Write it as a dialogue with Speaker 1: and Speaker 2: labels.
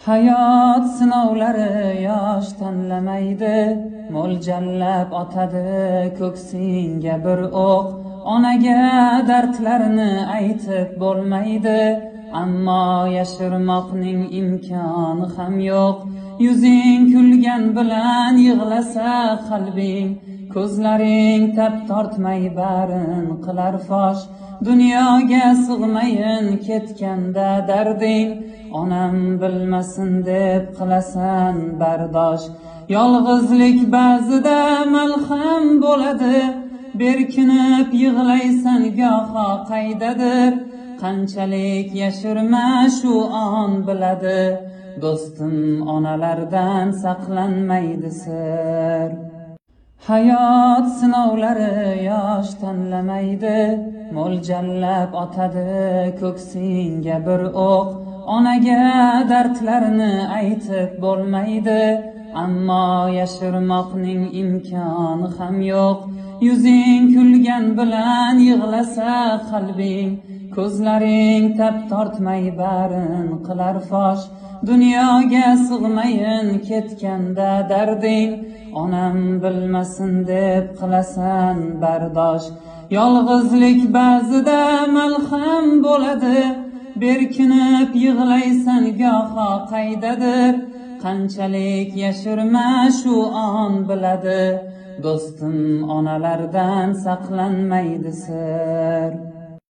Speaker 1: Hayot sinovlari yosh tanlamaydi, mo'ljallab otadi ko'ksingga bir o'q. Onaga dardlarni aytib bo'lmaydi, ammo yashirmoqning imkoni ham yo'q. Yuzing kulgan bilan yig'lasa qalbing, ko'zlaring tab tortmay barin qilar fosh. Dunyoga sig'mayin ketganda darding, onam bilmasin deb qilasan bardosh. Yolg'izlik ba'zida malham bo'ladi, berkinib yig'laysan goho qaydadir. Qanchalik yashirma shu on biladi, do'stim onalardan saqlanmaydi sir. Hayot sinovlari yosh tanlamaydi, mo'ljallab otadi ko'ksingga bir o'q. Onaga dardlarni aytib bo'lmaydi, ammo yashirmoqning imkoni ham yo'q. Yuzing kulgan bilan yig'lasa qalbing, ko'zlaring tab tortmay barin qilar fosh. Dunyoga sig'mayin ketganda darding, onam bilmasin deb qilasan bardosh. Yolg'izlik ba'zida malham bo'ladi, berkinib yig'laysan goho qaydadir. Qanchalik yashirma shu on biladi, do'stim onalardan saqlanmaydi sir.